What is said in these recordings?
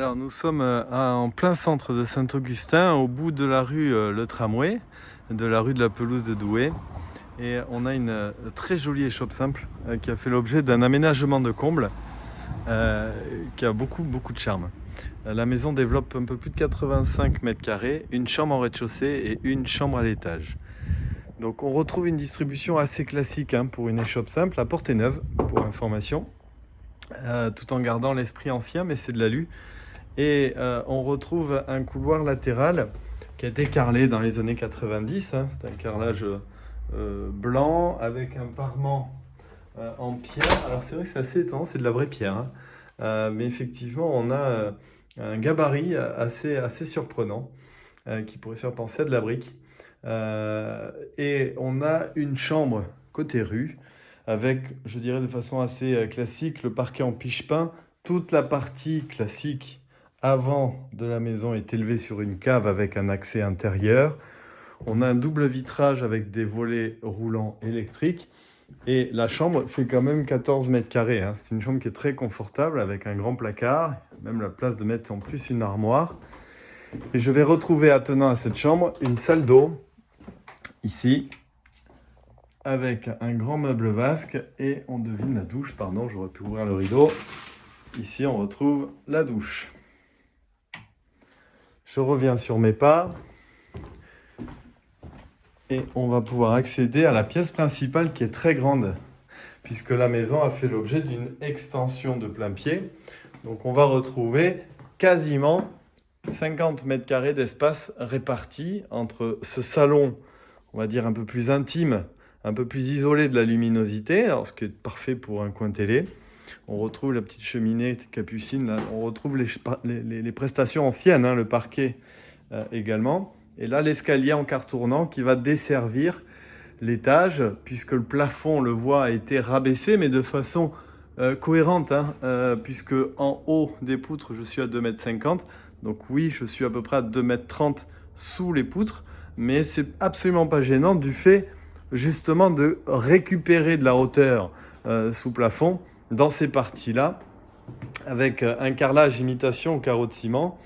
Alors nous sommes en plein centre de Saint-Augustin, au bout de la rue Le Tramway, de la rue de la Pelouse de Douai. Et on a une très jolie échoppe simple qui a fait l'objet d'un aménagement de comble qui a beaucoup de charme. La maison développe un peu plus de 85 mètres carrés, une chambre en rez-de-chaussée et une chambre à l'étage. Donc on retrouve une distribution assez classique pour une échoppe simple. La porte est neuve, pour information, tout en gardant l'esprit ancien, mais c'est de l'alu. Et on retrouve un couloir latéral qui a été carrelé dans les années 90. C'est un carrelage blanc avec un parement en pierre. Alors c'est vrai que c'est assez étonnant, c'est de la vraie pierre. Mais effectivement, on a un gabarit assez surprenant qui pourrait faire penser à de la brique. Et on a une chambre côté rue avec, je dirais de façon assez classique, le parquet en piche-pain. Toute la partie classique avant de la maison est élevée sur une cave avec un accès intérieur. On a un double vitrage avec des volets roulants électriques. Et la chambre fait quand même 14 mètres carrés. C'est une chambre qui est très confortable avec un grand placard, même la place de mettre en plus une armoire. Et je vais retrouver attenant à cette chambre une salle d'eau, ici, avec un grand meuble vasque. Et on devine la douche, pardon, j'aurais pu ouvrir le rideau. Ici, on retrouve la douche. Je reviens sur mes pas. Et on va pouvoir accéder à la pièce principale qui est très grande, puisque la maison a fait l'objet d'une extension de plein pied. Donc on va retrouver quasiment 50 mètres carrés d'espace répartis entre ce salon, on va dire un peu plus intime, un peu plus isolé de la luminosité, alors ce qui est parfait pour un coin télé. On retrouve la petite cheminée capucine, là. On retrouve les prestations anciennes, le parquet également. Et là, l'escalier en quart tournant qui va desservir l'étage, puisque le plafond, on le voit, a été rabaissé, mais de façon cohérente, puisque en haut des poutres, je suis à 2,50 m. Donc oui, je suis à peu près à 2,30 m sous les poutres, mais c'est absolument pas gênant du fait justement de récupérer de la hauteur sous plafond dans ces parties-là, avec un carrelage imitation au carreau de ciment.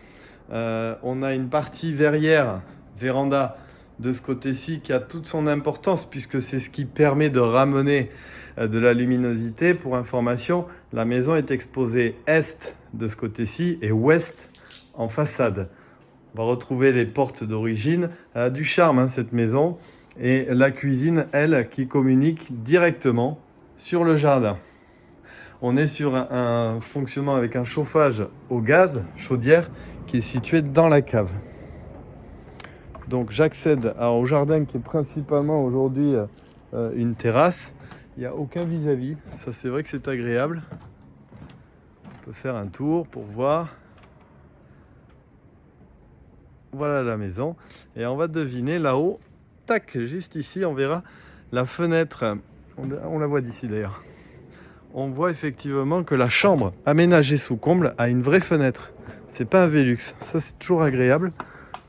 On a une partie verrière, véranda, de ce côté-ci qui a toute son importance puisque c'est ce qui permet de ramener de la luminosité. Pour information, la maison est exposée est de ce côté-ci et ouest en façade. On va retrouver les portes d'origine. Elle a du charme, cette maison. Et la cuisine, elle, qui communique directement sur le jardin. On est sur un fonctionnement avec un chauffage au gaz, chaudière, qui est situé dans la cave. Donc j'accède au jardin qui est principalement aujourd'hui une terrasse. Il n'y a aucun vis-à-vis, ça c'est vrai que c'est agréable. On peut faire un tour pour voir. Voilà la maison. Et on va deviner là-haut, tac, juste ici, on verra la fenêtre. On la voit d'ici d'ailleurs. On voit effectivement que la chambre aménagée sous comble a une vraie fenêtre. C'est pas un Velux, ça c'est toujours agréable.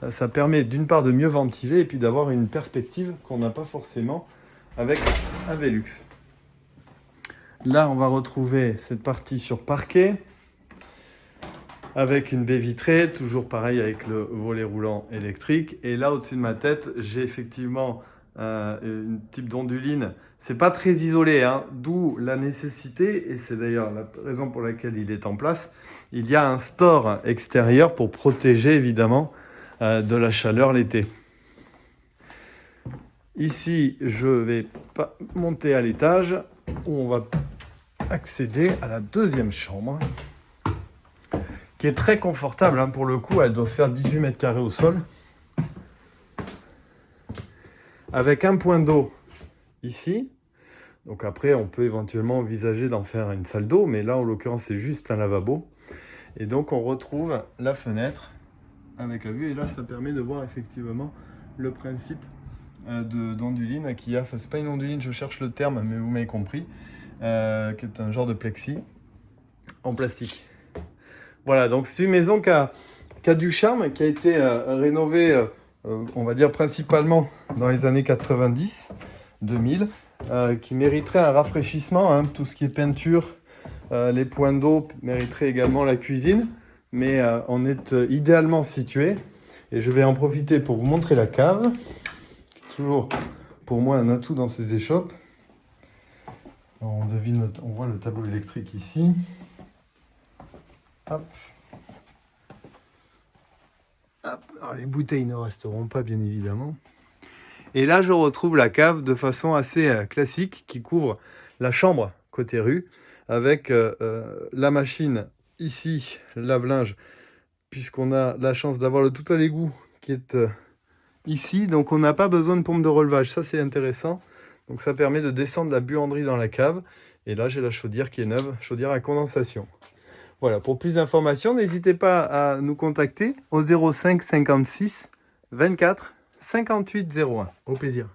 Ça permet d'une part de mieux ventiler et puis d'avoir une perspective qu'on n'a pas forcément avec un Velux. Là, on va retrouver cette partie sur parquet avec une baie vitrée, toujours pareil avec le volet roulant électrique. Et là, au-dessus de ma tête, j'ai effectivement une type d'onduline. C'est pas très isolé, d'où la nécessité, et c'est d'ailleurs la raison pour laquelle il est en place. Il y a un store extérieur pour protéger évidemment de la chaleur l'été. Ici, je vais monter à l'étage où on va accéder à la deuxième chambre qui est très confortable. Pour le coup, elle doit faire 18 mètres carrés au sol avec un point d'eau ici. Donc après, on peut éventuellement envisager d'en faire une salle d'eau, mais là, en l'occurrence, c'est juste un lavabo. Et donc, on retrouve la fenêtre avec la vue. Et là, ça permet de voir effectivement le principe d'onduline qu'il y a. Enfin, c'est pas une onduline, je cherche le terme, mais vous m'avez compris, qui est un genre de plexi en plastique. Voilà, donc c'est une maison qui a du charme, qui a été rénovée, on va dire principalement dans les années 90, 2000, qui mériterait un rafraîchissement. Tout ce qui est peinture, les points d'eau mériteraient également la cuisine. mais on est idéalement situé. Et je vais en profiter pour vous montrer la cave, qui est toujours pour moi un atout dans ces échoppes. Alors, on voit le tableau électrique ici. Hop. Hop. Alors, les bouteilles ne resteront pas, bien évidemment. Et là, je retrouve la cave de façon assez classique qui couvre la chambre côté rue avec la machine ici, lave-linge, puisqu'on a la chance d'avoir le tout à l'égout qui est ici. Donc, on n'a pas besoin de pompe de relevage. Ça, c'est intéressant. Donc, ça permet de descendre la buanderie dans la cave. Et là, j'ai la chaudière qui est neuve, chaudière à condensation. Voilà, pour plus d'informations, n'hésitez pas à nous contacter au 05 56 24 58 01. Au plaisir.